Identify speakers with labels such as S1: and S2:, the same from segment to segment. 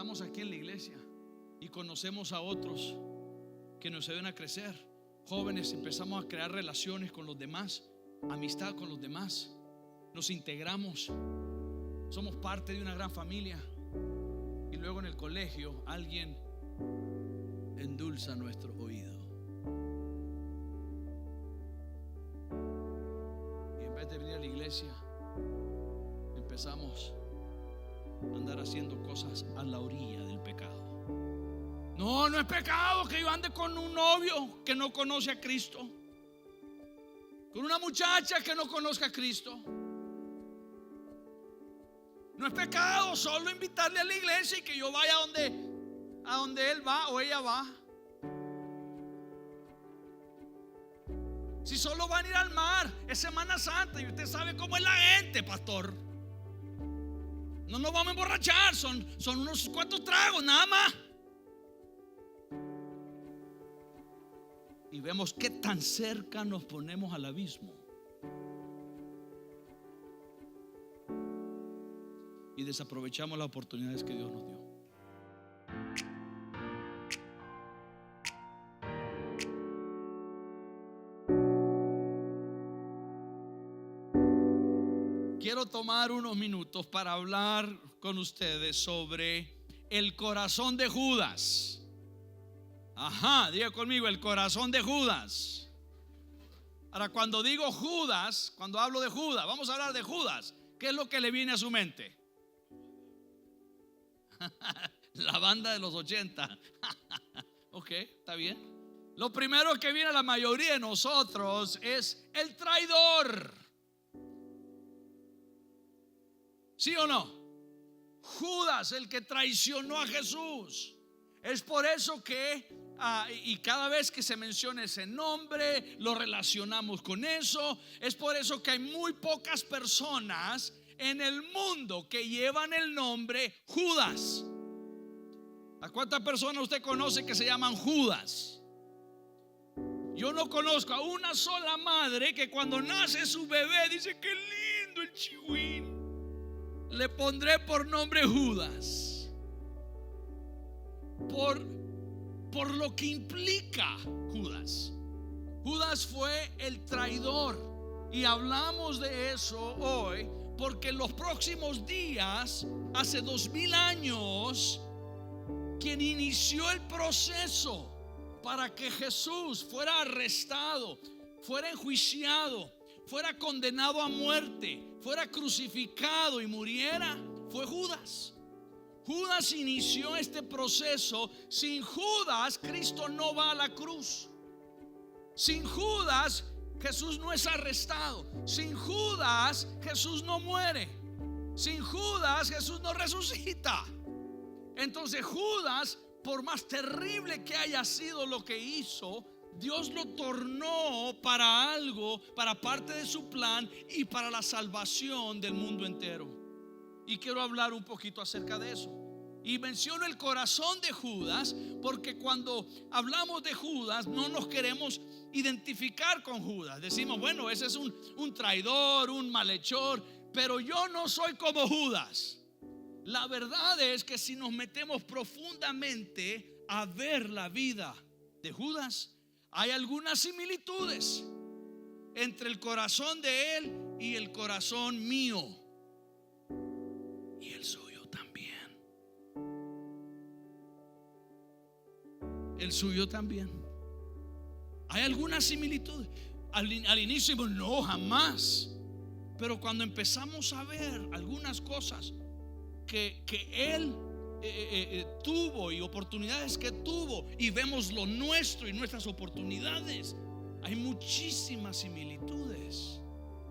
S1: estamos aquí en la iglesia y conocemos a otros que nos ayudan a crecer. Jóvenes, empezamos a crear relaciones con los demás, amistad con los demás, nos integramos, somos parte de una gran familia. Y luego en el colegio alguien endulza nuestro oído y en vez de venir a la iglesia empezamos a andar haciendo cosas a la orilla del pecado. No, no es pecado que yo ande con un novio que no conoce a Cristo, con una muchacha que no conozca a Cristo. No es pecado solo invitarle a la iglesia y que yo vaya a donde él va o ella va. Si solo van a ir al mar, es Semana Santa y usted sabe cómo es la gente, pastor. No nos vamos a emborrachar, son unos cuantos tragos nada más. Y vemos qué tan cerca nos ponemos al abismo. Y desaprovechamos las oportunidades que Dios nos dio. Quiero tomar unos minutos para hablar con ustedes sobre el corazón de Judas. Ajá, diga conmigo, el corazón de Judas. Ahora, cuando digo Judas, cuando hablo de Judas, vamos a hablar de Judas. ¿Qué es lo que le viene a su mente? La banda de los 80. Ok, está bien. Lo primero que viene a la mayoría de nosotros es el traidor. ¿Sí o no? Judas, el que traicionó a Jesús. Es por eso que y cada vez que se menciona ese nombre lo relacionamos con eso. Es por eso que hay muy pocas personas en el mundo que llevan el nombre Judas. ¿A cuántas personas usted conoce que se llaman Judas? Yo no conozco a una sola madre que cuando nace su bebé dice: qué lindo el chihuín, le pondré por nombre Judas. Por lo que implica Judas. Judas fue el traidor. Y hablamos de eso hoy porque en los próximos días, hace 2000 años, quien inició el proceso para que Jesús fuera arrestado, fuera enjuiciado, fuera condenado a muerte, fuera crucificado y muriera, fue Judas. Judas inició este proceso. Sin Judas, Cristo no va a la cruz. Sin Judas, Jesús no es arrestado. Sin Judas, Jesús no muere. Sin Judas, Jesús no resucita. Entonces Judas, por más terrible que haya sido lo que hizo, Dios lo tornó para algo, para parte de su plan y para la salvación del mundo entero. Y quiero hablar un poquito acerca de eso. Y menciono el corazón de Judas porque cuando hablamos de Judas no nos queremos identificar con Judas. Decimos: bueno, ese es un traidor, un malhechor, pero yo no soy como Judas. La verdad es que si nos metemos profundamente a ver la vida de Judas, hay algunas similitudes entre el corazón de él y el corazón mío y el suyo también. El suyo también. Hay algunas similitudes. Al inicio decimos: no, jamás. Pero cuando empezamos a ver algunas cosas que él tuvo y oportunidades que tuvo, y vemos lo nuestro y nuestras oportunidades, hay muchísimas similitudes.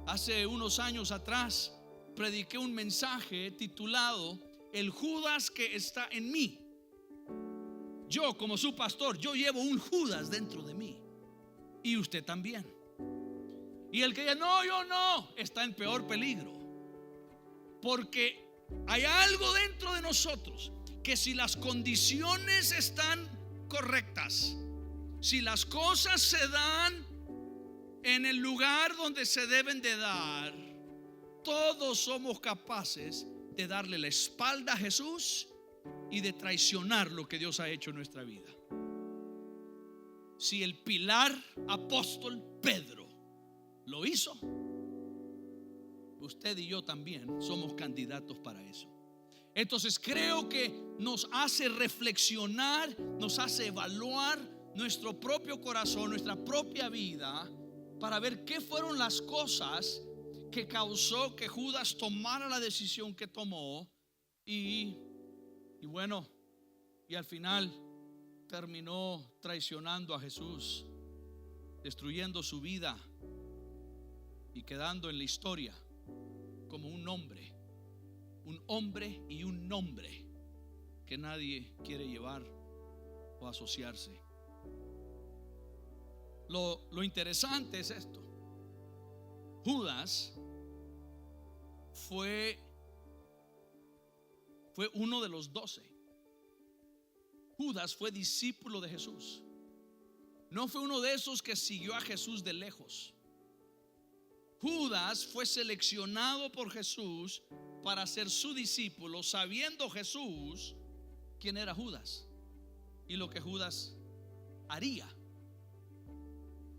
S1: Hace unos años atrás prediqué un mensaje titulado El Judas que está en mí. Yo, como su pastor, yo llevo un Judas dentro de mí, y usted también. Y el que dice: no, yo no, está en peor peligro, porque hay algo dentro de nosotros que, si las condiciones están correctas, si las cosas se dan en el lugar donde se deben de dar, todos somos capaces de darle la espalda a Jesús y de traicionar lo que Dios ha hecho en nuestra vida. Si el pilar apóstol Pedro lo hizo, usted y yo también somos candidatos para eso. Entonces creo que nos hace reflexionar, nos hace evaluar nuestro propio corazón, nuestra propia vida, para ver qué fueron las cosas que causó que Judas tomara la decisión que tomó y bueno, y al final terminó traicionando a Jesús, destruyendo su vida y quedando en la historia como un hombre y un nombre que nadie quiere llevar o asociarse. Lo interesante es esto: Judas fue uno de los 12. Judas fue discípulo de Jesús. No fue uno de esos que siguió a Jesús de lejos. Judas fue seleccionado por Jesús para ser su discípulo, sabiendo Jesús quién era Judas y lo que Judas haría.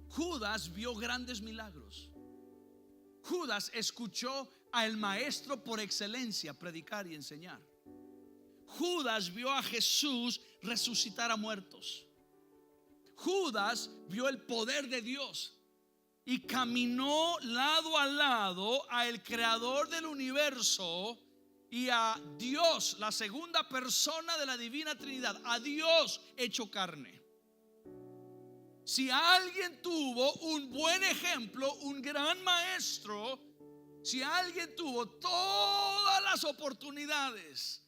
S1: Judas vio grandes milagros. Judas escuchó al maestro por excelencia predicar y enseñar. Judas vio a Jesús resucitar a muertos. Judas vio el poder de Dios y caminó lado a lado a el creador del universo y a Dios, la segunda persona de la divina Trinidad, a Dios hecho carne. Si alguien tuvo un buen ejemplo, un gran maestro, si alguien tuvo todas las oportunidades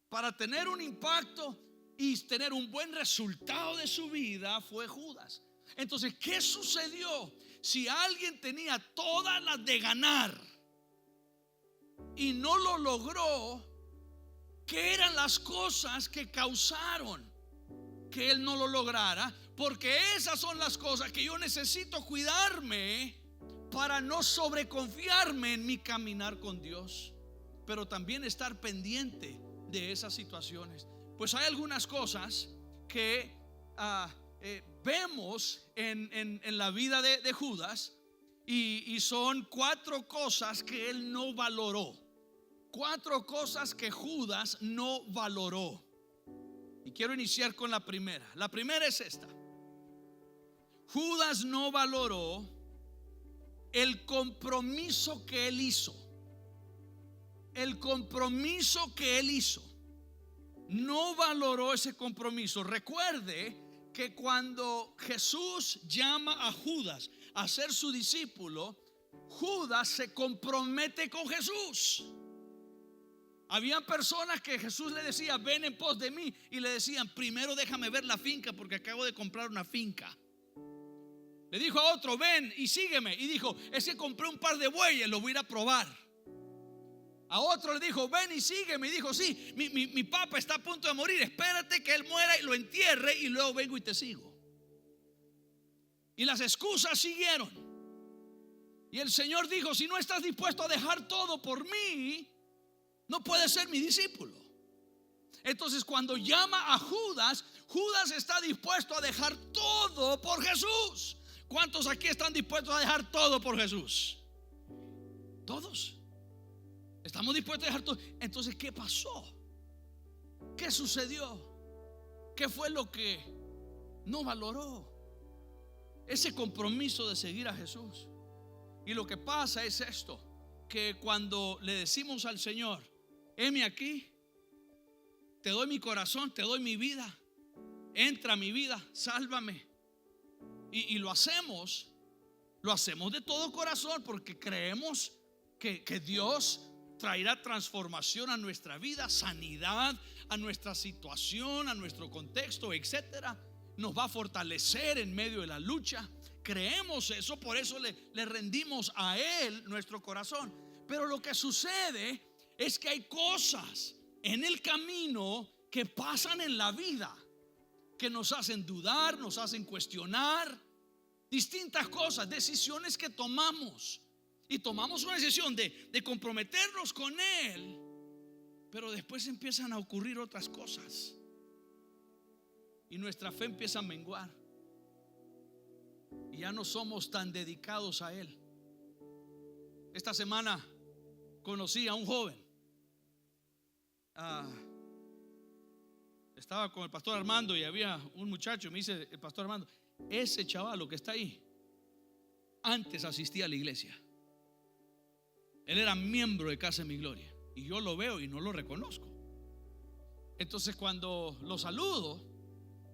S1: para tener un impacto y tener un buen resultado de su vida, fue Judas. Entonces, ¿qué sucedió? Si alguien tenía todas las de ganar y no lo logró, ¿qué eran las cosas que causaron que él no lo lograra? Porque esas son las cosas que yo necesito cuidarme para no sobreconfiarme en mi caminar con Dios, pero también estar pendiente de esas situaciones. Pues hay algunas cosas que vemos en la vida de Judas y son 4 cosas que él no valoró. 4 cosas que Judas no valoró. Y quiero iniciar con la primera. La primera es esta: Judas no valoró el compromiso que él hizo. El compromiso que él hizo. No valoró ese compromiso. Recuerde que cuando Jesús llama a Judas a ser su discípulo, Judas se compromete con Jesús. Habían personas que Jesús le decía: ven en pos de mí, y le decían: primero déjame ver la finca porque acabo de comprar una finca. Le dijo a otro: ven y sígueme, y dijo: es que compré un par de bueyes, los voy a ir a probar. A otro le dijo: ven y sígueme, y dijo: sí, mi papá está a punto de morir, espérate que él muera y lo entierre y luego vengo y te sigo. Y las excusas siguieron. Y el Señor dijo: si no estás dispuesto a dejar todo por mí, no puedes ser mi discípulo. Entonces, cuando llama a Judas, Judas está dispuesto a dejar todo por Jesús. ¿Cuántos aquí están dispuestos a dejar todo por Jesús? Todos. Estamos dispuestos a dejar todo. Entonces, ¿qué pasó? ¿Qué sucedió? ¿Qué fue lo que no valoró? Ese compromiso de seguir a Jesús. Y lo que pasa es esto: que cuando le decimos al Señor: heme aquí, te doy mi corazón, te doy mi vida, entra a mi vida, sálvame, y lo hacemos de todo corazón, porque creemos que Dios traerá transformación a nuestra vida, sanidad a nuestra situación, a nuestro contexto, etcétera. Nos va a fortalecer en medio de la lucha. Creemos eso, por eso le rendimos a Él nuestro corazón. Pero lo que sucede es que hay cosas en el camino que pasan en la vida que nos hacen dudar, nos hacen cuestionar distintas cosas, decisiones que tomamos. Y tomamos una decisión de comprometernos con Él, Pero después empiezan a ocurrir otras cosas y nuestra fe empieza a menguar y ya no somos tan dedicados a Él. Esta semana conocí a un joven. Estaba con el pastor Armando y había un muchacho. Me dice el pastor Armando: ese chavalo que está ahí antes asistía a la iglesia. Él era miembro de Casa de Mi Gloria y yo lo veo y no lo reconozco. Entonces cuando lo saludo,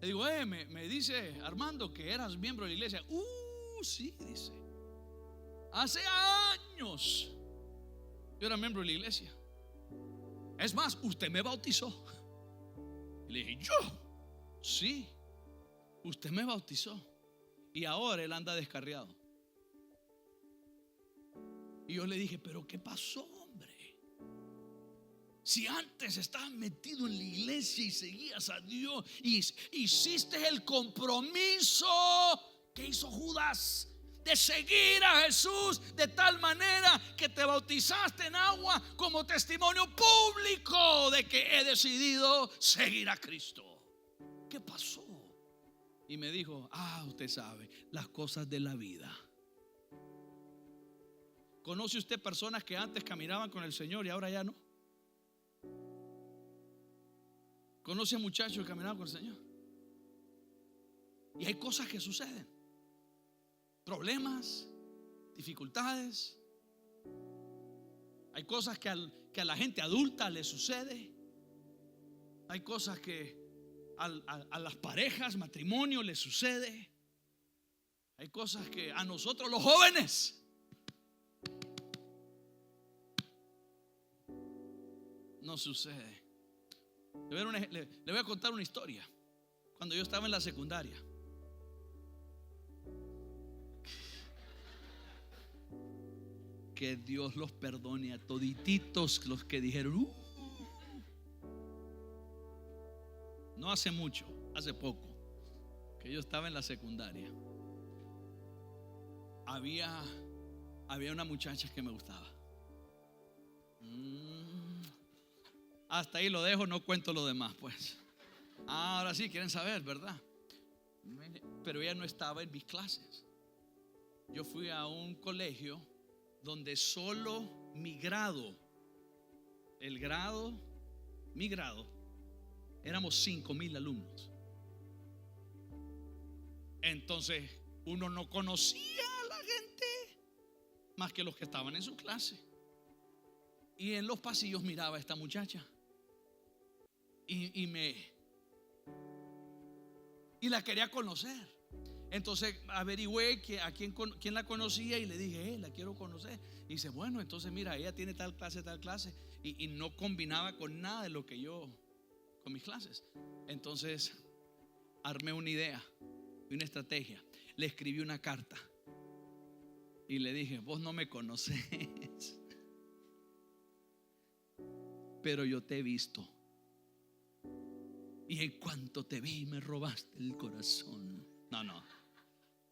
S1: le digo: me dice Armando que eras miembro de la iglesia. Sí, dice, hace años yo era miembro de la iglesia. Es más, usted me bautizó. Y le dije: ¿yo? Sí, usted me bautizó. Y ahora él anda descarriado. Y yo le dije: ¿pero qué pasó, hombre? Si antes estabas metido en la iglesia y seguías a Dios y hiciste el compromiso que hizo Judas de seguir a Jesús de tal manera que te bautizaste en agua como testimonio público de que he decidido seguir a Cristo. ¿Qué pasó? Y me dijo: usted sabe, las cosas de la vida. ¿Conoce usted personas que antes caminaban con el Señor y ahora ya no? ¿Conoce a muchachos que caminaban con el Señor? Y hay cosas que suceden, problemas, dificultades. Hay cosas que a la gente adulta le sucede. Hay cosas que a las parejas, matrimonio les sucede. Hay cosas que a nosotros los jóvenes no sucede. Le voy a contar una historia. Cuando yo estaba en la secundaria, que Dios los perdone a todititos los que dijeron no hace mucho, hace poco, que yo estaba en la secundaria, había una muchacha que me gustaba. Hasta ahí lo dejo, no cuento lo demás, pues. Ahora sí quieren saber, ¿verdad? Pero ella no estaba en mis clases. Yo fui a un colegio donde solo mi grado, mi grado, éramos 5,000 alumnos. Entonces uno no conocía a la gente más que los que estaban en su clase. Y en los pasillos miraba a esta muchacha y la quería conocer. Entonces averigüé a quién la conocía y le dije: la quiero conocer. Y dice: bueno, entonces mira, ella tiene tal clase. Y no combinaba con nada de lo que yo, con mis clases. Entonces armé una idea, una estrategia. Le escribí una carta y le dije: vos no me conoces, pero yo te he visto. Y en cuanto te vi me robaste el corazón.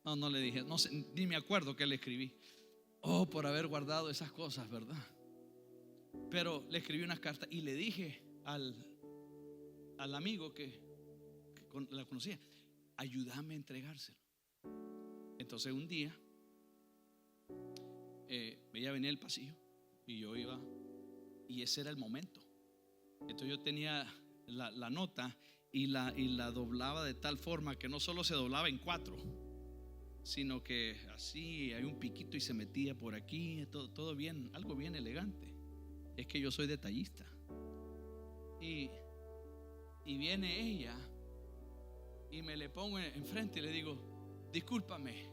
S1: No le dije, no sé, ni me acuerdo qué le escribí. Por haber guardado esas cosas, ¿verdad? Pero le escribí una carta y le dije al amigo que la conocía: ayúdame a entregárselo. Entonces un día ella venía al pasillo y yo iba, y ese era el momento. Entonces yo tenía la nota y la doblaba de tal forma que no solo se doblaba en 4, sino que así hay un piquito y se metía por aquí, todo bien, algo bien elegante. Es que yo soy detallista. Y viene ella y me le pongo enfrente y le digo: discúlpame,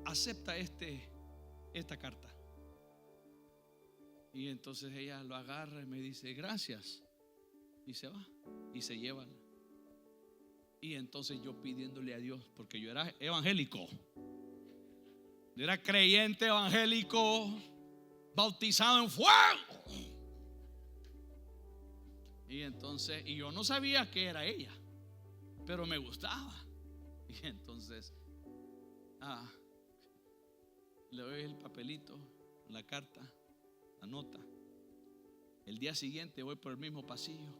S1: acepta esta carta. Y entonces ella lo agarra y me dice: gracias. Y se va y se lleva. Y entonces yo pidiéndole a Dios, porque yo era evangélico, yo era creyente evangélico, bautizado en fuego. Y entonces, y yo no sabía que era ella, pero me gustaba. Y entonces le doy el papelito, la carta, la nota, El día siguiente voy por el mismo pasillo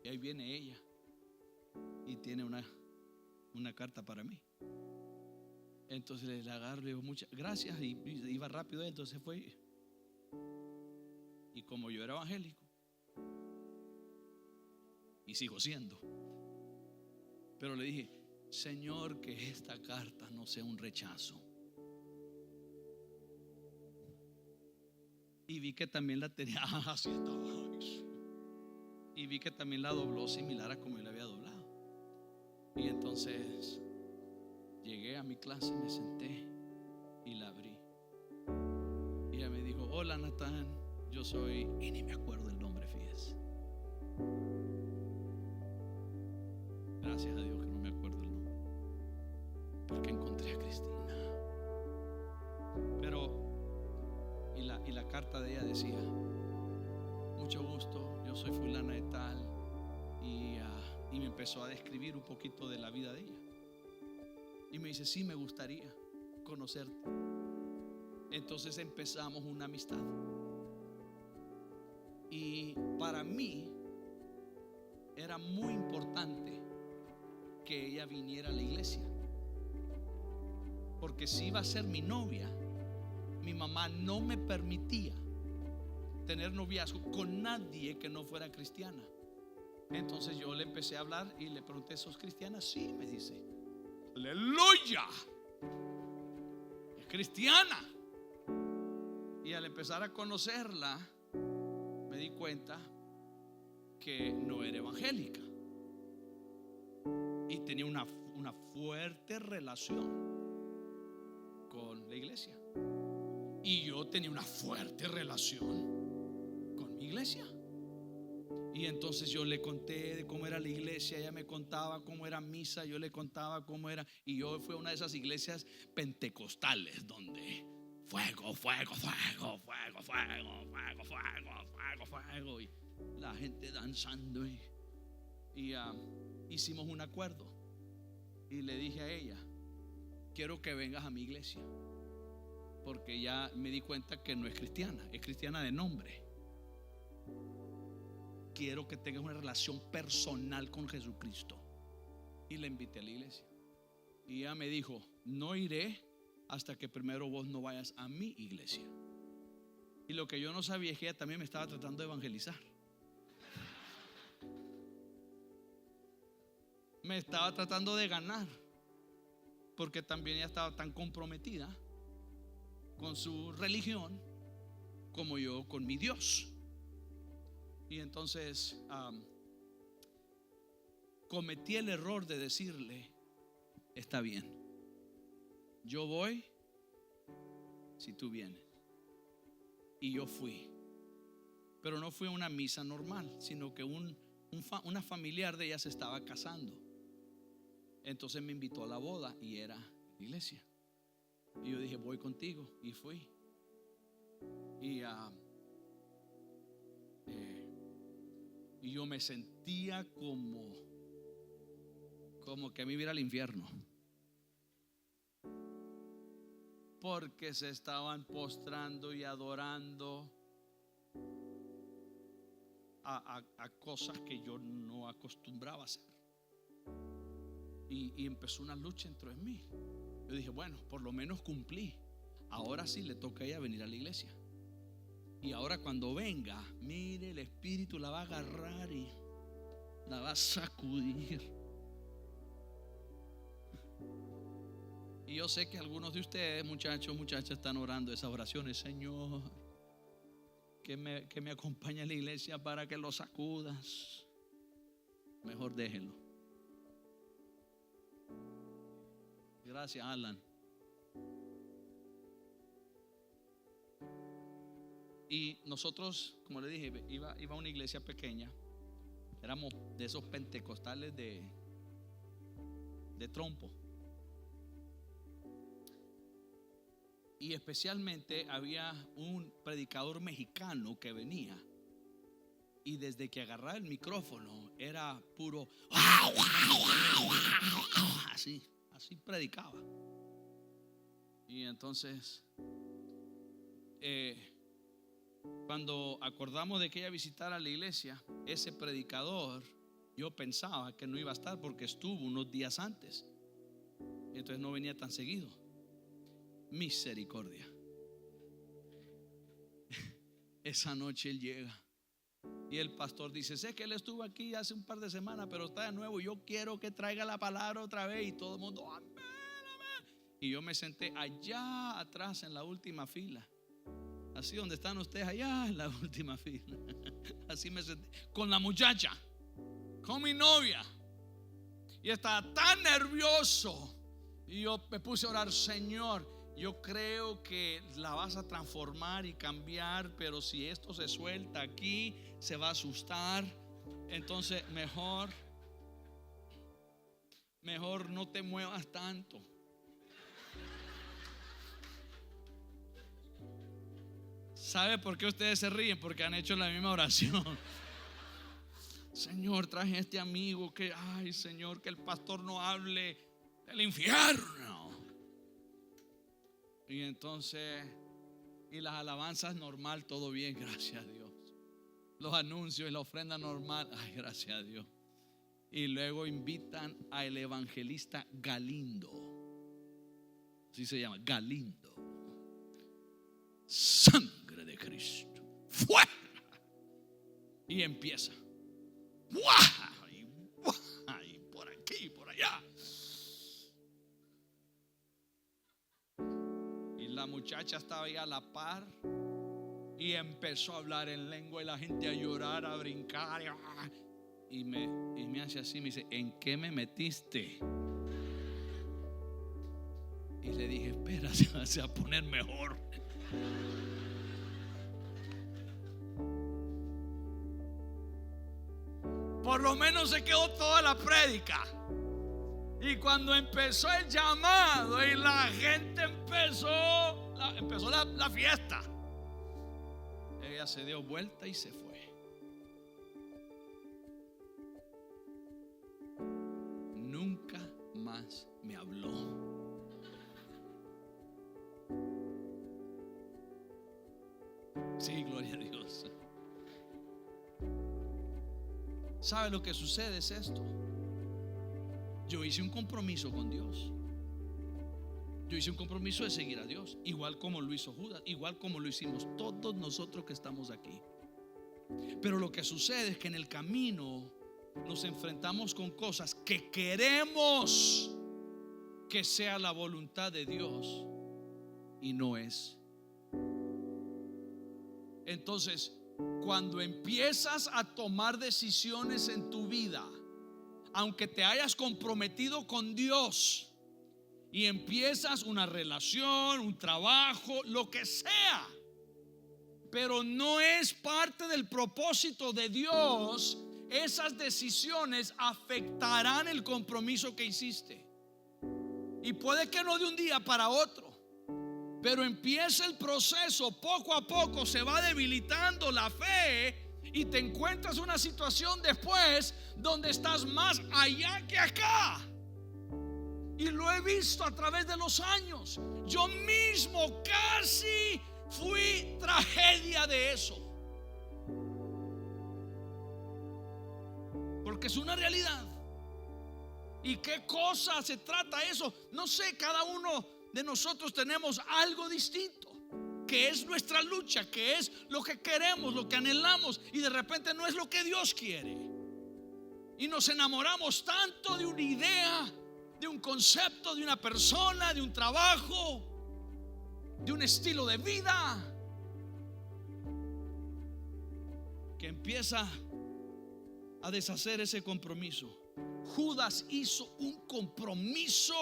S1: y ahí viene ella y tiene una carta para mí. Entonces le agarro y le digo muchas gracias, y iba rápido, entonces fue. Y como yo era evangélico y sigo siendo, pero le dije: Señor, que esta carta no sea un rechazo. Y vi que también la tenía así estaba. Y vi que también la dobló similar a como yo la había doblado. Y entonces llegué a mi clase, me senté y la abrí. Y ella me dijo: hola, Natán, yo soy, y ni me acuerdo el nombre, fíjese. Gracias a Dios que no me acuerdo el nombre, porque encontré a Cristina. Pero y la carta de ella decía: mucho gusto, yo soy fulana de tal. Y me empezó a describir un poquito de la vida de ella. Y me dice: sí, me gustaría conocerte. Entonces empezamos una amistad. Y para mí era muy importante que ella viniera a la iglesia, porque si iba a ser mi novia, mi mamá no me permitía tener noviazgo con nadie que no fuera cristiana. Entonces yo le empecé a hablar y le pregunté: ¿sos cristiana? Sí, me dice. ¡Aleluya! Es cristiana. Y al empezar a conocerla, me di cuenta que no era evangélica y tenía una fuerte relación con la iglesia. Y yo tenía una fuerte relación con mi iglesia. Y entonces yo le conté de cómo era la iglesia, ella me contaba cómo era misa, yo le contaba cómo era. Y yo fui a una de esas iglesias pentecostales donde fuego, fuego, fuego, fuego, fuego, fuego, fuego, fuego, fuego, y la gente danzando. Y hicimos un acuerdo y le dije a ella: quiero que vengas a mi iglesia, porque ya me di cuenta que no es cristiana, es cristiana de nombre. Quiero que tengas una relación personal con Jesucristo. Y la invité a la iglesia. Y ella me dijo: no iré hasta que primero vos no vayas a mi iglesia. Y lo que yo no sabía es que ella también me estaba tratando de evangelizar. Me estaba tratando de ganar, porque también ella estaba tan comprometida con su religión como yo con mi Dios. Y entonces cometí el error de decirle: está bien, yo voy si tú vienes. Y yo fui, pero no fui a una misa normal, sino que una familiar de ella se estaba casando. Entonces me invitó a la boda y era iglesia. Y yo dije: voy contigo. Y fui. Y yo me sentía como que me iba al infierno, porque se estaban postrando y adorando a cosas que yo no acostumbraba a hacer. Y empezó una lucha dentro de mí. Yo dije: bueno, por lo menos cumplí. Ahora sí le toca a ella venir a la iglesia. Y ahora cuando venga, mire, el Espíritu la va a agarrar y la va a sacudir. Y yo sé que algunos de ustedes, muchachos, muchachas, están orando esas oraciones: Señor, que me acompañe a la iglesia para que lo sacudas. Mejor déjenlo. Gracias, Alan. Y nosotros, como le dije, iba a una iglesia pequeña. Éramos de esos pentecostales de trompo. Y especialmente había un predicador mexicano que venía. Y desde que agarraba el micrófono era puro así predicaba. Y entonces Cuando acordamos de que ella visitara la iglesia, ese predicador, yo pensaba que no iba a estar porque estuvo unos días antes, entonces no venía tan seguido. Misericordia. Esa noche él llega y el pastor dice: sé que él estuvo aquí hace un par de semanas, pero está de nuevo, yo quiero que traiga la palabra otra vez. Y todo el mundo, amén, amén. Y yo me senté allá atrás en la última fila, así donde están ustedes, allá en la última fila. Así me senté con la muchacha, con mi novia, y estaba tan nervioso. Y yo me puse a orar: Señor, yo creo que la vas a transformar y cambiar, pero si esto se suelta aquí, se va a asustar. Entonces mejor no te muevas tanto. ¿Sabe por qué ustedes se ríen? Porque han hecho la misma oración. Señor, traje a este amigo que, ay Señor, que el pastor no hable del infierno. Y entonces, y las alabanzas normal, todo bien, gracias a Dios. Los anuncios y la ofrenda normal, ay, gracias a Dios. Y luego invitan al evangelista Galindo, así se llama, Galindo. Sangre de Cristo, fuera. Y empieza, ¡buah! Y por aquí, por allá. La muchacha estaba ahí a la par y empezó a hablar en lengua y la gente a llorar, a brincar. Y me hace así, me dice: ¿en qué me metiste? Y le dije: espera, se va a poner mejor. Por lo menos se quedó toda la prédica. Y cuando empezó el llamado y la gente empezó la fiesta, ella se dio vuelta y se fue. Nunca más me habló. Sí, gloria a Dios. ¿Sabe lo que sucede? Es esto. Yo hice un compromiso con Dios. Yo hice un compromiso de seguir a Dios, igual como lo hizo Judas, igual como lo hicimos todos nosotros que estamos aquí. Pero lo que sucede es que en el camino nos enfrentamos con cosas que queremos que sea la voluntad de Dios y no es. Entonces, cuando empiezas a tomar decisiones en tu vida, aunque te hayas comprometido con Dios, y empiezas una relación, un trabajo, lo que sea, pero no es parte del propósito de Dios, esas decisiones afectarán el compromiso que hiciste. Y puede que no de un día para otro, pero empieza el proceso, poco a poco se va debilitando la fe y te encuentras una situación después donde estás más allá que acá. Y lo he visto a través de los años. Yo mismo casi fui tragedia de eso, porque es una realidad. ¿Y qué cosa se trata eso? No sé, cada uno de nosotros tenemos algo distinto, que es nuestra lucha, que es lo que queremos, lo que anhelamos, y de repente no es lo que Dios quiere. Y nos enamoramos tanto de una idea, de un concepto, de una persona, de un trabajo, de un estilo de vida, que empieza a deshacer ese compromiso. Judas hizo un compromiso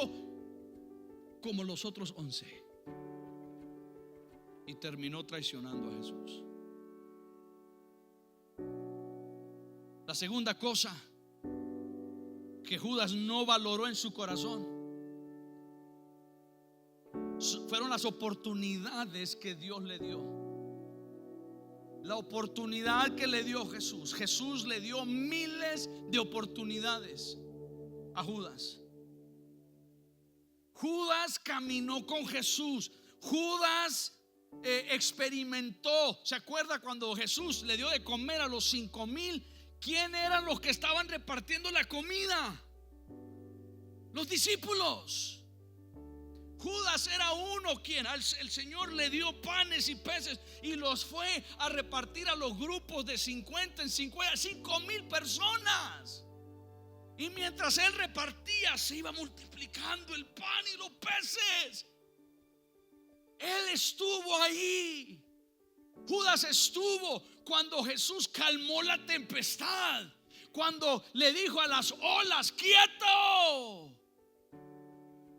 S1: como los otros 11 y terminó traicionando a Jesús. La segunda cosa que Judas no valoró en su corazón fueron las oportunidades que Dios le dio. La oportunidad que le dio Jesús. Jesús le dio miles de oportunidades a Judas. Judas caminó con Jesús. Judas experimentó. ¿Se acuerda cuando Jesús le dio de comer a los 5,000? ¿Quién eran los que estaban repartiendo la comida? Los discípulos. Judas era uno quien el Señor le dio panes y peces y los fue a repartir a los grupos de 50 en 50, 5,000 personas. Y mientras él repartía, se iba multiplicando el pan y los peces. Él estuvo ahí. Judas estuvo cuando Jesús calmó la tempestad, cuando le dijo a las olas: quieto.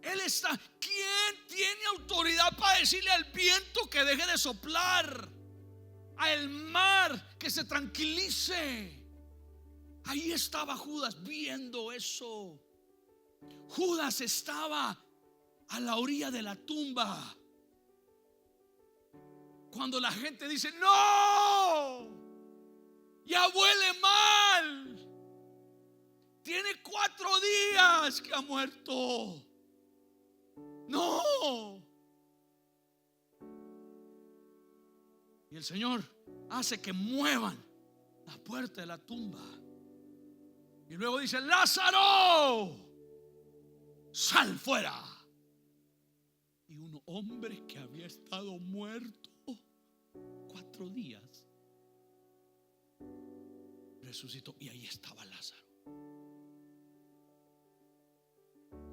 S1: Él está. ¿Quién tiene autoridad para decirle al viento que deje de soplar, al mar que se tranquilice? Ahí estaba Judas viendo eso. Judas estaba a la orilla de la tumba. Cuando la gente dice: no, ya huele mal, tiene 4 días que ha muerto. No. Y el Señor hace que muevan la puerta de la tumba. Y luego dice: Lázaro, sal fuera. Y un hombre que había estado muerto 4 días resucitó. Y ahí estaba Lázaro.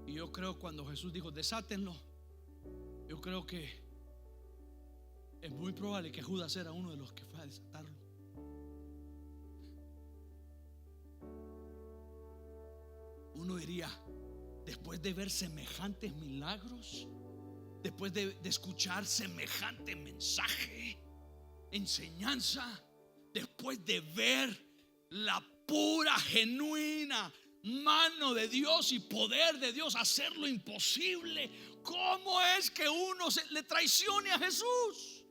S1: Y yo creo cuando Jesús dijo: desátenlo, yo creo que es muy probable que Judas era uno de los que fue a desatarlo. Uno diría, después de ver semejantes milagros, después de escuchar semejante mensaje, enseñanza, después de ver la pura, genuina mano de Dios y poder de Dios hacer lo imposible, ¿cómo es que uno le traicione a Jesús?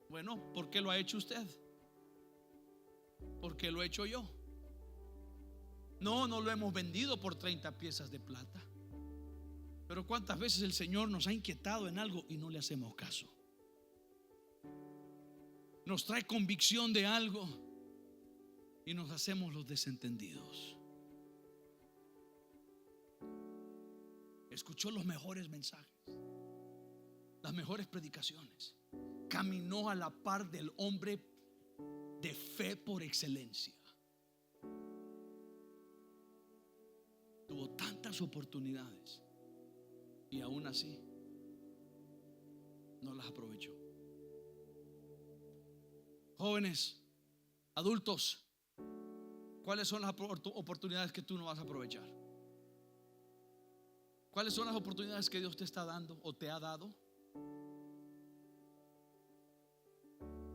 S1: Bueno, ¿por qué lo ha hecho usted? ¿Por qué lo he hecho yo? No lo hemos vendido por 30 piezas de plata. Pero ¿cuántas veces el Señor nos ha inquietado en algo y no le hacemos caso? Nos trae convicción de algo y nos hacemos los desentendidos. Escuchó los mejores mensajes, las mejores predicaciones, caminó a la par del hombre de fe por excelencia. Tuvo tantas oportunidades y aún así no las aprovechó. Jóvenes, adultos, ¿cuáles son las oportunidades que tú no vas a aprovechar? ¿Cuáles son las oportunidades que Dios te está dando o te ha dado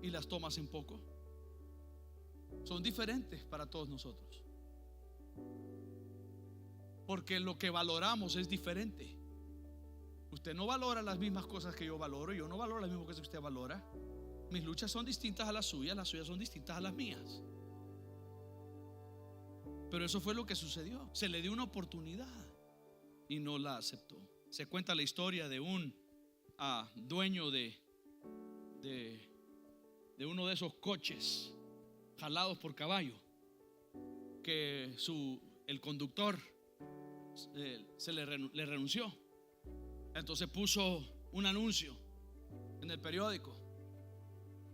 S1: y las tomas en poco? Son diferentes para todos nosotros, porque lo que valoramos es diferente. Usted no valora las mismas cosas que yo valoro, yo no valoro las mismas cosas que usted valora. Mis luchas son distintas a las suyas son distintas a las mías. Pero eso fue lo que sucedió. Se le dio una oportunidad y no la aceptó. Se cuenta la historia de un dueño de uno de esos coches jalados por caballo, que el conductor le renunció. Entonces puso un anuncio en el periódico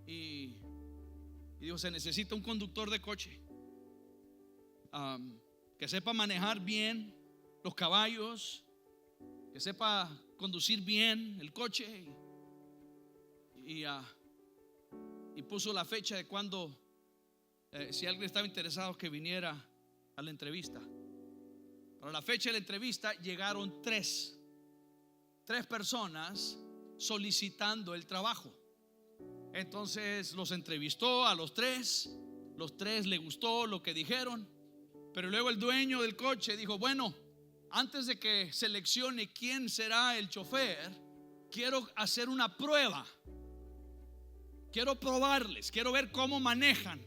S1: y dijo: se necesita un conductor de coche que sepa manejar bien los caballos, que sepa conducir bien el coche, y puso la fecha de cuando, si alguien estaba interesado, que viniera a la entrevista. Para la fecha de la entrevista llegaron tres personas solicitando el trabajo. Entonces los entrevistó a los tres le gustó lo que dijeron, pero luego el dueño del coche dijo: bueno, antes de que seleccione quién será el chofer, quiero hacer una prueba. Quiero probarles, quiero ver cómo manejan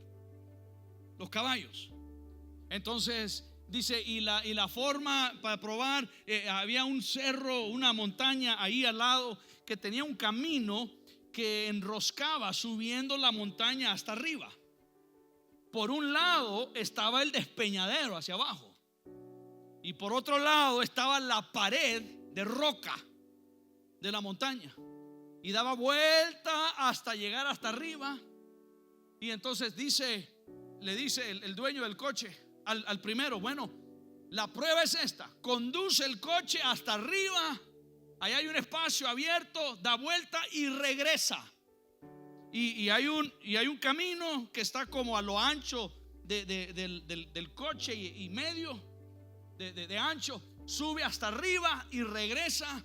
S1: los caballos. Entonces dice, y la forma para probar, había un cerro, una montaña ahí al lado que tenía un camino que enroscaba subiendo la montaña hasta arriba. Por un lado estaba el despeñadero hacia abajo, y por otro lado estaba la pared de roca de la montaña, y daba vuelta hasta llegar hasta arriba. Y entonces le dice el dueño del coche al primero: bueno, la prueba es esta: conduce el coche hasta arriba, allá hay un espacio abierto, da vuelta y regresa. Y hay un camino que está como a lo ancho del coche y medio de ancho. Sube hasta arriba y regresa,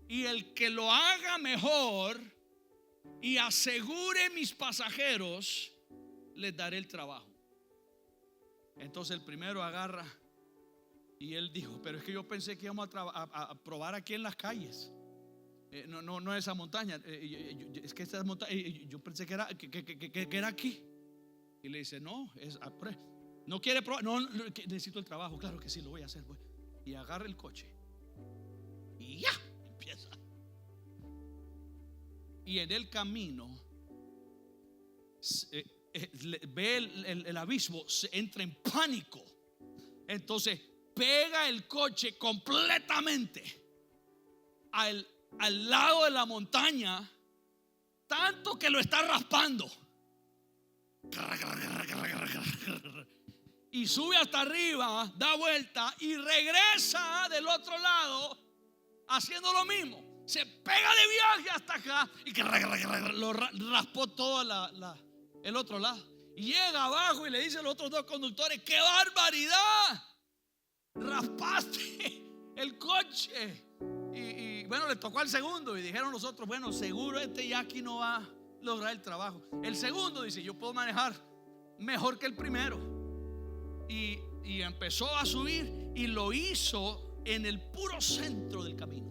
S1: y el que lo haga mejor y asegure mis pasajeros, les daré el trabajo. Entonces el primero agarra y él dijo: pero es que yo pensé que íbamos a probar aquí en las calles. No esa montaña. Es que esta montaña, yo pensé que era aquí. Y le dice: no, no quiere probar. No, necesito el trabajo. Claro que sí, lo voy a hacer, pues. Y agarra el coche y ya empieza. Y en el camino ve el abismo, se entra en pánico. Entonces pega el coche completamente al lado de la montaña, tanto que lo está raspando. Y sube hasta arriba, da vuelta y regresa del otro lado haciendo lo mismo. Se pega de viaje hasta acá y lo raspó todo el otro lado. Y llega abajo y le dice a los otros dos conductores: ¡qué barbaridad! Raspaste el coche. Y bueno, le tocó al segundo y dijeron los otros: bueno, seguro ya aquí no va a lograr el trabajo. El segundo dice: yo puedo manejar mejor que el primero. Y empezó a subir, y lo hizo en el puro centro del camino.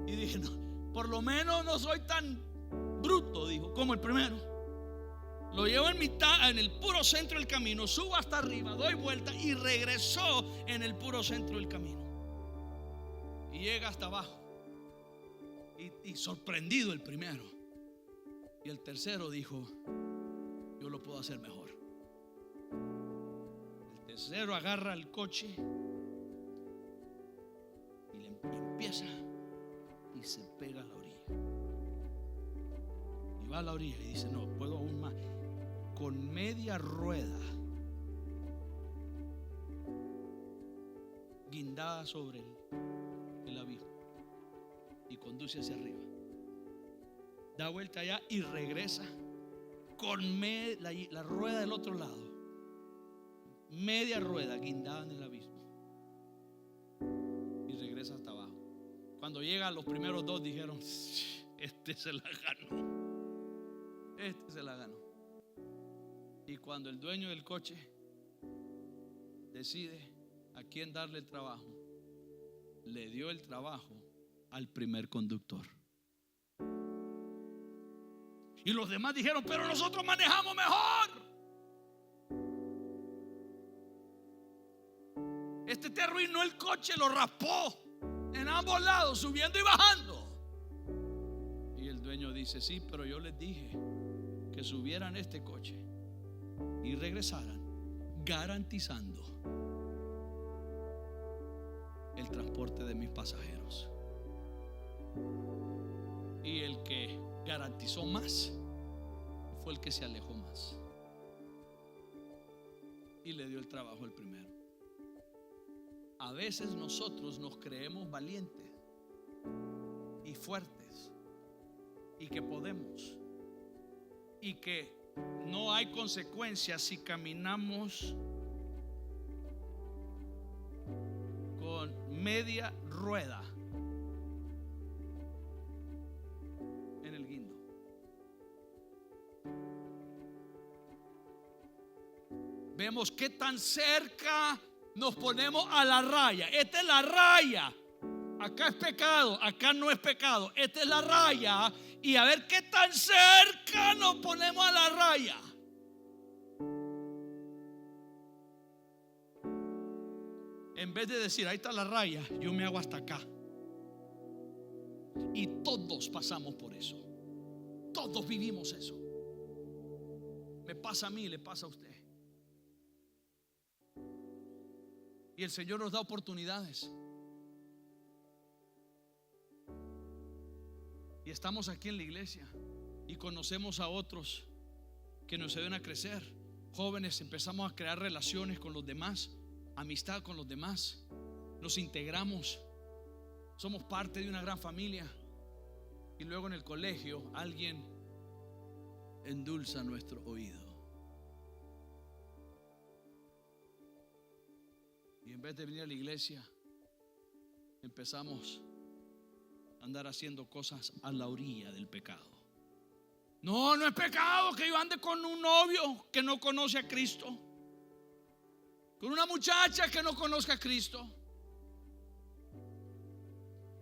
S1: Y dije: no, por lo menos no soy tan bruto, dijo, como el primero. Lo llevo en mitad, en el puro centro del camino, subo hasta arriba, doy vuelta y regresó en el puro centro del camino. Y llega hasta abajo. Y sorprendido el primero. Y el tercero dijo: yo lo puedo hacer mejor. El tercero agarra el coche y empieza y se pega a la orilla. Y va a la orilla y dice: no, puedo aún más. Con media rueda guindada sobre el abismo, y conduce hacia arriba, da vuelta allá y regresa con la rueda del otro lado, media rueda guindada en el abismo, y regresa hasta abajo. Cuando llega, los primeros dos dijeron: este se la ganó, este se la ganó. Y cuando el dueño del coche decide a quién darle el trabajo, le dio el trabajo al primer conductor. Y los demás dijeron: pero nosotros manejamos mejor. Este te arruinó el coche, lo raspó en ambos lados, subiendo y bajando. Y el dueño dice: sí, pero yo les dije que subieran este coche y regresaran garantizando el transporte de mis pasajeros. Y el que garantizó más fue el que se alejó más y le dio el trabajo al primero. A veces nosotros nos creemos valientes y fuertes, y que podemos, y que no hay consecuencias si caminamos con media rueda en el guindo. Vemos qué tan cerca nos ponemos a la raya. Esta es la raya. Acá es pecado, acá no es pecado. Esta es la raya. Y a ver qué tan cerca nos ponemos a la raya. En vez de decir: ahí está la raya, yo me hago hasta acá. Y todos pasamos por eso. Todos vivimos eso. Me pasa a mí, le pasa a usted. Y el Señor nos da oportunidades. Y estamos aquí en la iglesia y conocemos a otros que nos ayudan a crecer. Jóvenes, empezamos a crear relaciones con los demás, amistad con los demás. Nos integramos. Somos parte de una gran familia. Y luego en el colegio alguien endulza nuestro oído. Y en vez de venir a la iglesia, empezamos a andar haciendo cosas a la orilla del pecado. No, no es pecado que yo ande con un novio que no conoce a Cristo, con una muchacha que no conozca a Cristo.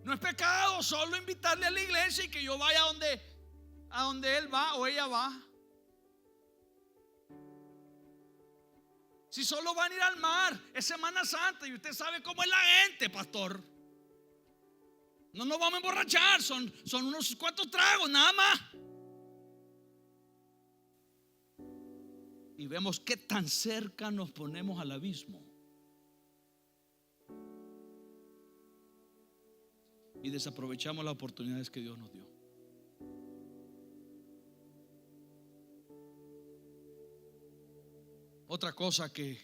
S1: No es pecado solo invitarle a la iglesia y que yo vaya a donde él va o ella va. Si solo van a ir al mar, es Semana Santa y usted sabe cómo es la gente, pastor. No nos vamos a emborrachar, son unos cuantos tragos, nada más. Y vemos qué tan cerca nos ponemos al abismo. Y desaprovechamos las oportunidades que Dios nos dio. Otra cosa que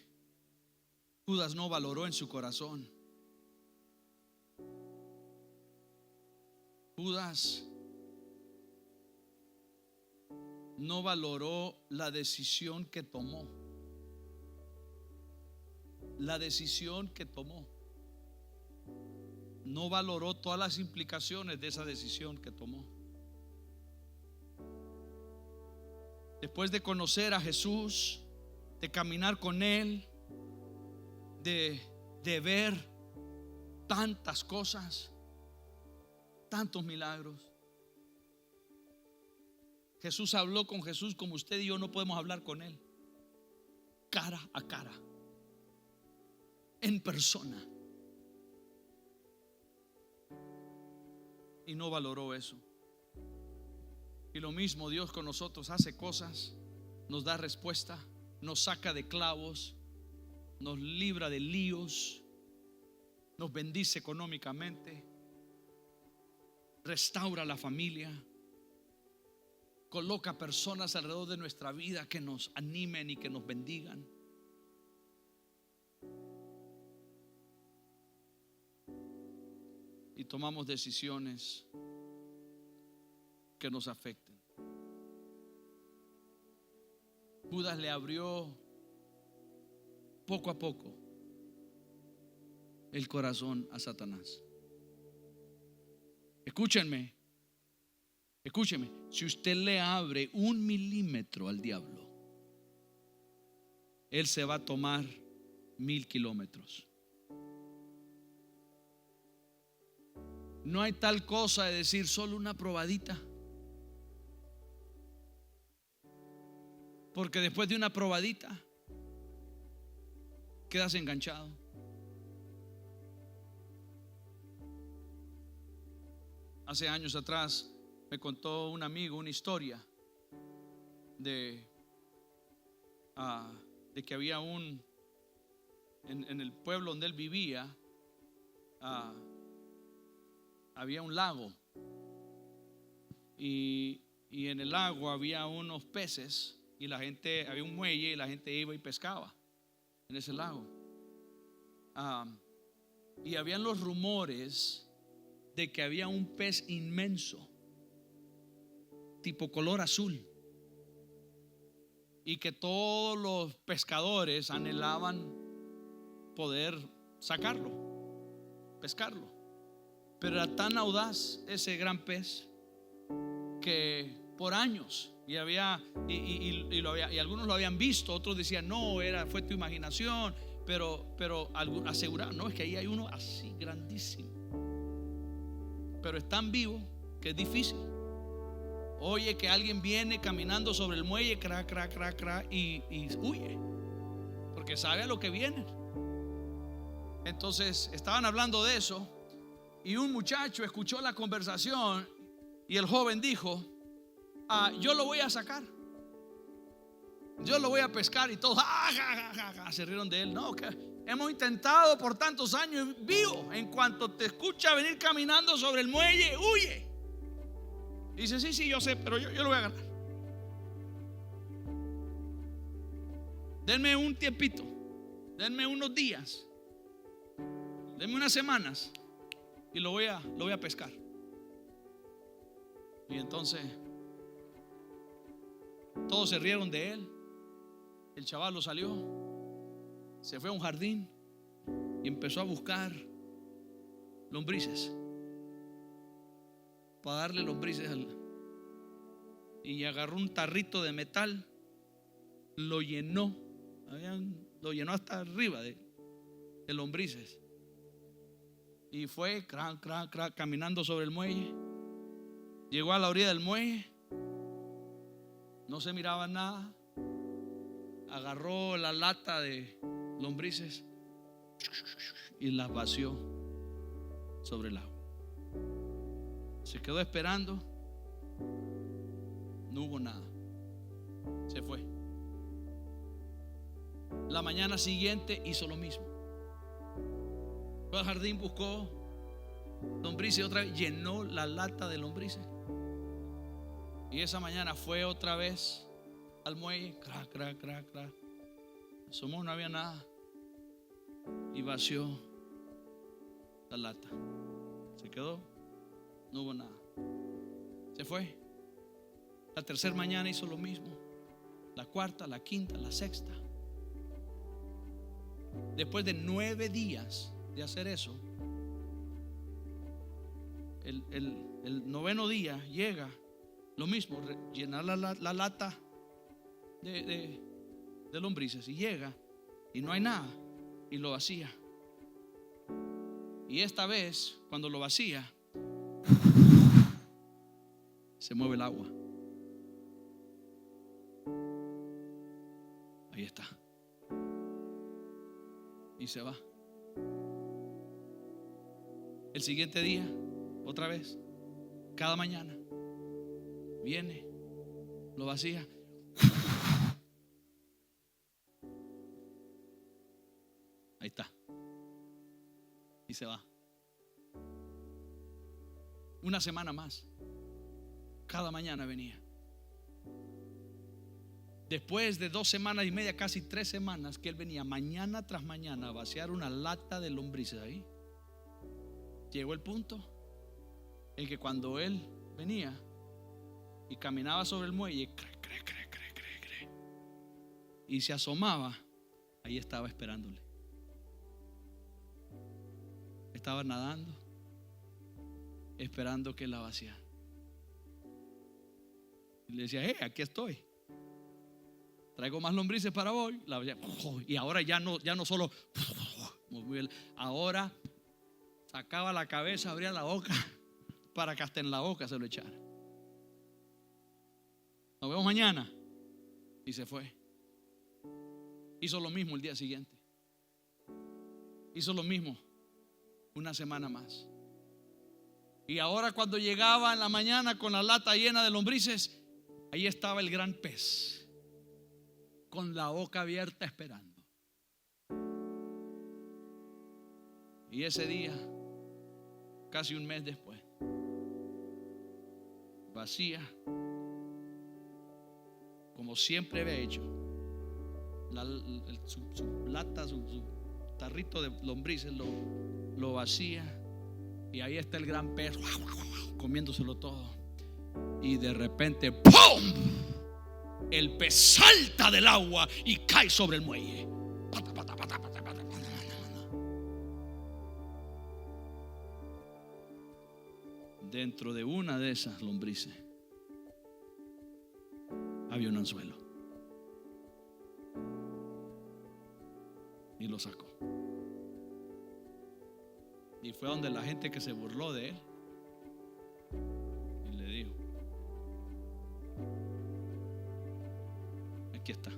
S1: Judas no valoró en su corazón. Judas no valoró la decisión que tomó. La decisión que tomó. No valoró todas las implicaciones de esa decisión que tomó. Después de conocer a Jesús, de caminar con Él, de ver tantas cosas, tantos milagros. Jesús habló con Jesús como usted y yo no podemos hablar con Él, cara a cara, en persona. Y no valoró eso. Y lo mismo Dios con nosotros hace cosas, nos da respuesta, nos saca de clavos, nos libra de líos, nos bendice económicamente, restaura la familia, coloca personas alrededor de nuestra vida que nos animen y que nos bendigan. Y tomamos decisiones que nos afecten. Judas le abrió poco a poco el corazón a Satanás. Escúchenme, si usted le abre 1 milímetro al diablo, él se va a tomar 1000 kilómetros. No hay tal cosa de decir solo una probadita, porque después de una probadita quedas enganchado. Hace años atrás me contó un amigo una historia de que había en el pueblo donde él vivía, había un lago y en el lago había unos peces y la gente, había un muelle y la gente iba y pescaba en ese lago. Y habían los rumores de que había un pez inmenso, tipo color azul, y que todos los pescadores anhelaban poder sacarlo, pescarlo. Pero era tan audaz ese gran pez que por años y algunos lo habían visto, otros decían no, fue tu imaginación, pero aseguraron, no, es que ahí hay uno así grandísimo, pero es tan vivo que es difícil. Oye que alguien viene caminando sobre el muelle, crac, crac, crac, crac, y huye, porque sabe a lo que viene. Entonces estaban hablando de eso Y un muchacho escuchó la conversación y el joven dijo: yo lo voy a sacar, yo lo voy a pescar. Y todos se rieron de él. No, que hemos intentado por tantos años. Vivo, en cuanto te escucha venir caminando sobre el muelle, huye. Dice: sí, yo sé, pero yo lo voy a agarrar. Denme un tiempito, denme unos días, denme unas semanas y lo voy a pescar. Y entonces todos se rieron de él. El chaval salió, se fue a un jardín y empezó a buscar lombrices para darle lombrices y agarró un tarrito de metal, lo llenó hasta arriba de lombrices, y fue caminando sobre el muelle. Llegó a la orilla del muelle, no se miraba nada. Agarró la lata de lombrices y las vació sobre el agua. Se quedó esperando, no hubo nada, se fue. La mañana siguiente hizo lo mismo. Fue al jardín, buscó lombrices otra vez, llenó la lata de lombrices. Y esa mañana fue otra vez al muelle, asomó, no había nada, y vació la lata. Se quedó, no hubo nada, se fue. La tercera mañana hizo lo mismo, la cuarta, la quinta, la sexta. Después de 9 días de hacer eso, el noveno día llega lo mismo, llenar la lata de lombrices, y llega y no hay nada, y lo vacía. Y esta vez, cuando lo vacía, se mueve el agua. Ahí está. Y se va. El siguiente día, otra vez, cada mañana viene, lo vacía. Ahí está. Y se va. Una semana más. Cada mañana venía. Después de 2 semanas y media, casi 3 semanas, que él venía mañana tras mañana a vaciar una lata de lombrices ahí, llegó el punto en que cuando él venía y caminaba sobre el muelle y se asomaba, ahí estaba esperándole. Estaba nadando, esperando que la vaciara. Y le decía: aquí estoy, traigo más lombrices para hoy. Y ahora ya no solo, ahora sacaba la cabeza, abría la boca para que hasta en la boca se lo echara. Nos vemos mañana. Y se fue. Hizo lo mismo el día siguiente. Hizo lo mismo una semana más. Y ahora, cuando llegaba en la mañana con la lata llena de lombrices, ahí estaba el gran pez con la boca abierta esperando. Y ese día, casi un mes después, vacía, como siempre había hecho, su lata, su tarrito de lombrices, lo vacía, y ahí está el gran pez comiéndoselo todo. Y de repente, ¡pum!, el pez salta del agua y cae sobre el muelle. Dentro de una de esas lombrices había un anzuelo, y lo sacó. Y fue donde la gente que se burló de él y le dijo: aquí está.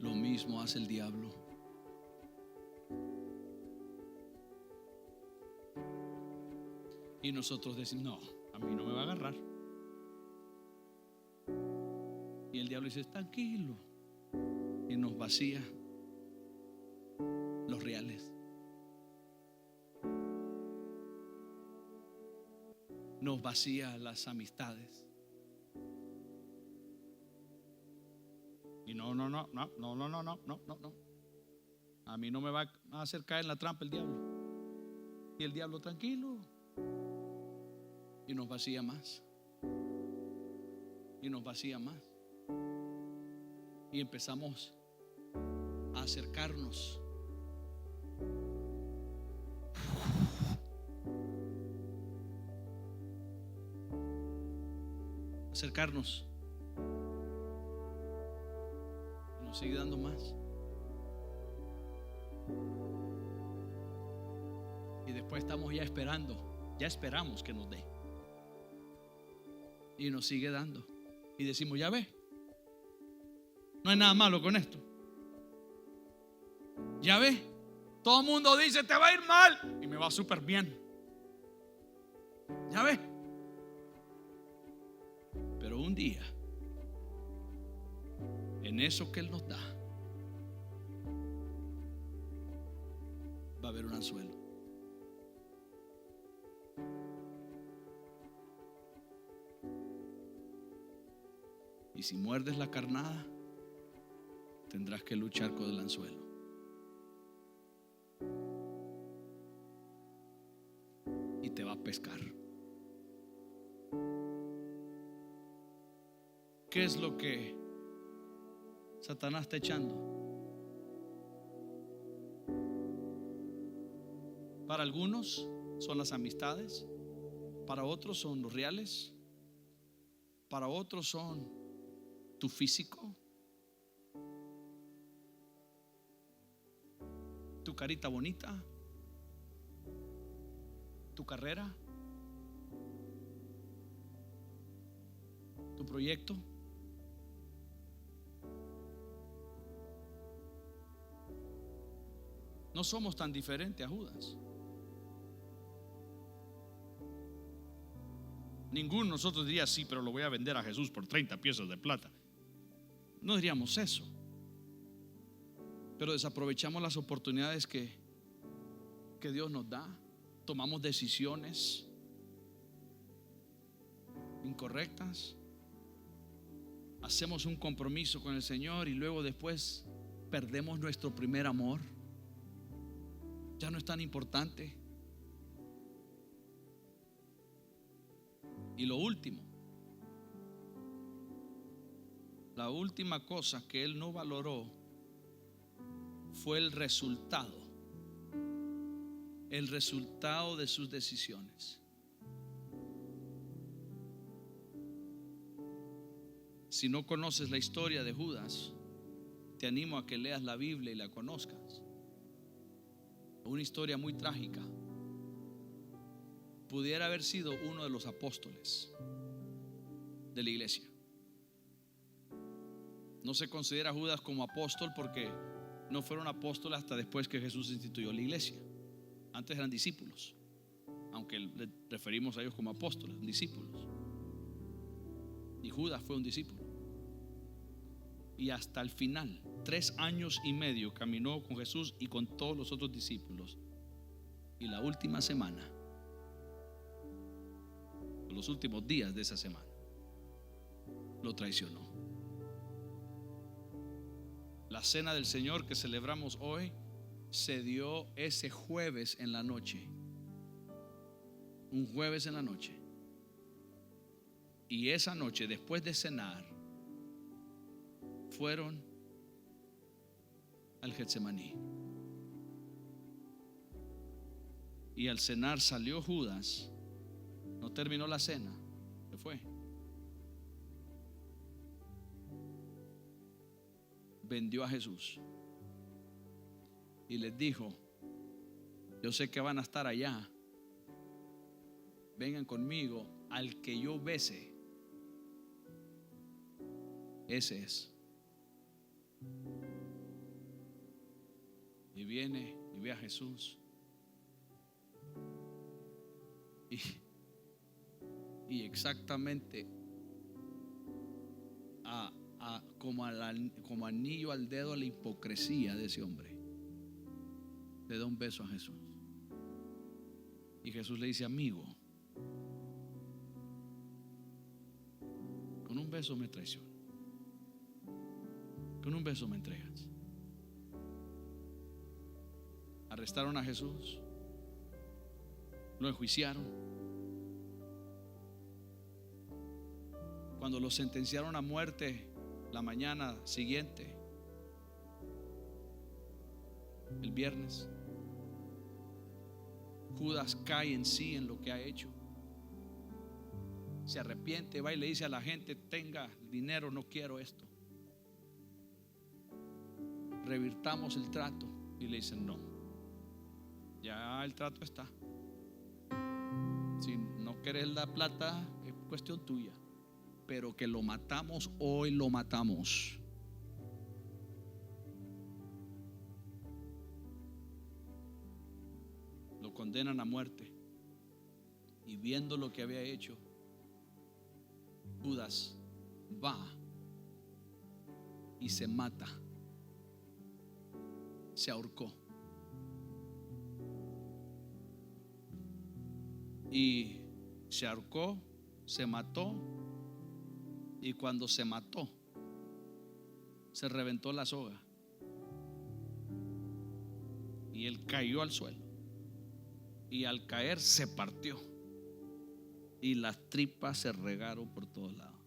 S1: Lo mismo hace el diablo Y nosotros decimos, no, a mí no me va a agarrar. Y el diablo dice, tranquilo. Y nos vacía los reales. Nos vacía las amistades. Y no. A mí no me va a hacer caer en la trampa el diablo. Y el diablo tranquilo. Y nos vacía más. Y nos vacía más. Y empezamos a acercarnos. Acercarnos. Y nos sigue dando más. Y después estamos ya esperando. Ya esperamos que nos dé. Y nos sigue dando. Y decimos, ya ve, no hay nada malo con esto. Ya ve, todo el mundo dice, te va a ir mal. Y me va súper bien. Ya ve. Pero un día, en eso que Él nos da, va a haber un anzuelo. Y si muerdes la carnada, tendrás que luchar con el anzuelo. Y te va a pescar. ¿Qué es lo que Satanás está echando? Para algunos son las amistades, para otros son los reales, para otros son tu físico, tu carita bonita, tu carrera, tu proyecto. No somos tan diferentes a Judas. Ninguno de nosotros diría, sí, pero lo voy a vender a Jesús por 30 piezas de plata. No diríamos eso. Pero desaprovechamos las oportunidades que Dios nos da. Tomamos decisiones incorrectas. Hacemos un compromiso con el Señor y luego después perdemos nuestro primer amor. Ya no es tan importante. Y lo último, la última cosa que Él no valoró fue el resultado de sus decisiones. Si no conoces la historia de Judas, te animo a que leas la Biblia y la conozcas. Una historia muy trágica. Pudiera haber sido uno de los apóstoles de la iglesia. No se considera a Judas como apóstol porque no fueron apóstoles hasta después que Jesús instituyó la iglesia. Antes eran discípulos, aunque le referimos a ellos como apóstoles, discípulos. Y Judas fue un discípulo. Y hasta el final, 3 años y medio caminó con Jesús y con todos los otros discípulos. Y la última semana, los últimos días de esa semana, lo traicionó. La cena del Señor que celebramos hoy se dio ese jueves en la noche. Un jueves en la noche. Y esa noche, después de cenar, fueron al Getsemaní. Y al cenar salió Judas. No terminó la cena, se fue. Vendió a Jesús y les dijo: yo sé que van a estar allá, vengan conmigo, al que yo bese, ese es. Y viene y ve a Jesús Y exactamente como anillo al dedo la hipocresía de ese hombre, le da un beso a Jesús. Y Jesús le dice: amigo, con un beso me traicionas, con un beso me entregas. Arrestaron a Jesús, lo enjuiciaron. Cuando lo sentenciaron a muerte la mañana siguiente, el viernes, Judas cae en sí en lo que ha hecho. Se arrepiente, va y le dice a la gente: tenga dinero, no quiero esto. Revirtamos el trato. Y le dicen: no, ya el trato está. Si no querés la plata, es cuestión tuya. Pero que lo matamos, hoy lo matamos. Lo condenan a muerte. Y viendo lo que había hecho, Judas va y se mata. Se ahorcó. Y se ahorcó, se mató. Y cuando se mató, se reventó la soga. Y él cayó al suelo. Y al caer se partió. Y las tripas se regaron por todos lados.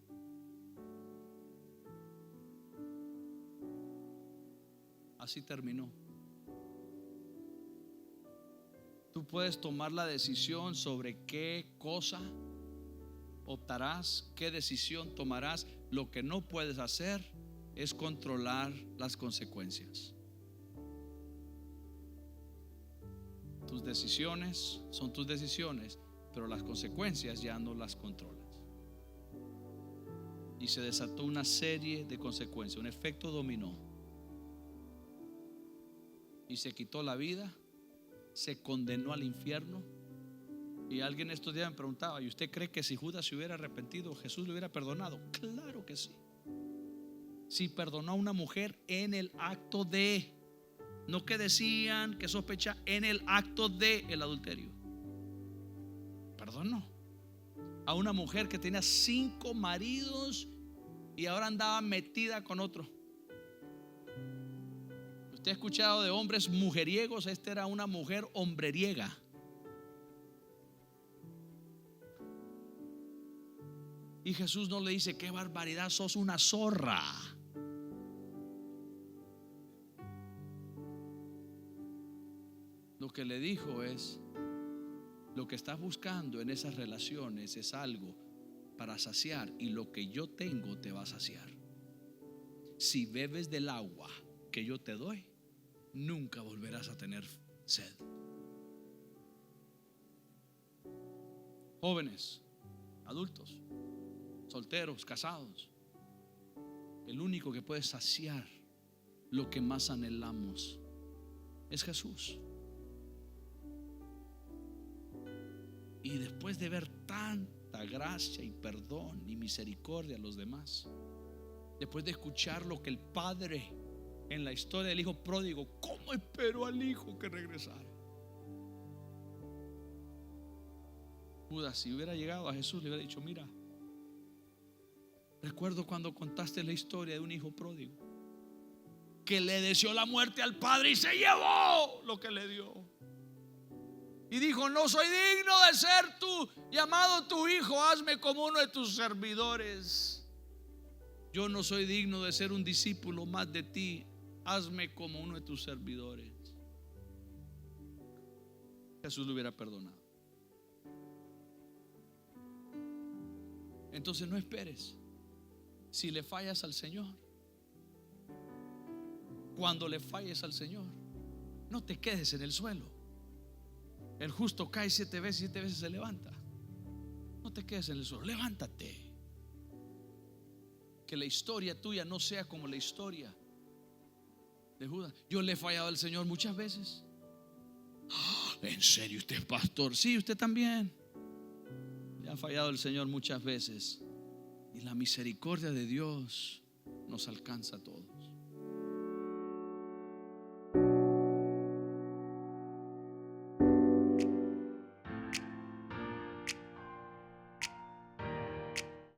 S1: Así terminó. Tú puedes tomar la decisión sobre qué cosa optarás, qué decisión tomarás. Lo que no puedes hacer es controlar las consecuencias. Tus decisiones son tus decisiones, pero las consecuencias ya no las controlas. Y se desató una serie de consecuencias, un efecto dominó. Y se quitó la vida, se condenó al infierno. Y alguien estos días me preguntaba: ¿y usted cree que si Judas se hubiera arrepentido, Jesús le hubiera perdonado? Claro que sí. Si perdonó a una mujer en el acto de, no que decían, que sospecha, en el acto de el adulterio, perdonó a una mujer que tenía 5 maridos y ahora andaba metida con otro. Usted ha escuchado de hombres mujeriegos. Esta era una mujer hombreriega. Y Jesús no le dice: qué barbaridad, sos una zorra. Lo que le dijo es: lo que estás buscando en esas relaciones es algo para saciar, y lo que yo tengo te va a saciar. Si bebes del agua que yo te doy, nunca volverás a tener sed. Jóvenes, adultos, solteros, casados, el único que puede saciar lo que más anhelamos es Jesús. Y después de ver tanta gracia y perdón y misericordia a los demás, después de escuchar lo que el padre en la historia del hijo pródigo, cómo esperó al hijo que regresara. Judas, si hubiera llegado a Jesús, le hubiera dicho: mira, recuerdo cuando contaste la historia de un hijo pródigo que le deseó la muerte al padre y se llevó lo que le dio. Y dijo: no soy digno de ser tu llamado tu hijo, hazme como uno de tus servidores. Yo no soy digno de ser un discípulo más de ti, hazme como uno de tus servidores. Jesús lo hubiera perdonado. Entonces no esperes. Si le fallas al Señor, cuando le falles al Señor, no te quedes en el suelo. El justo cae 7 veces, 7 veces se levanta. No te quedes en el suelo, levántate. Que la historia tuya no sea como la historia de Judas. Yo le he fallado al Señor muchas veces. ¿En serio usted es pastor? Sí, usted también. Ya ha fallado el Señor muchas veces y la misericordia de Dios nos alcanza a todos.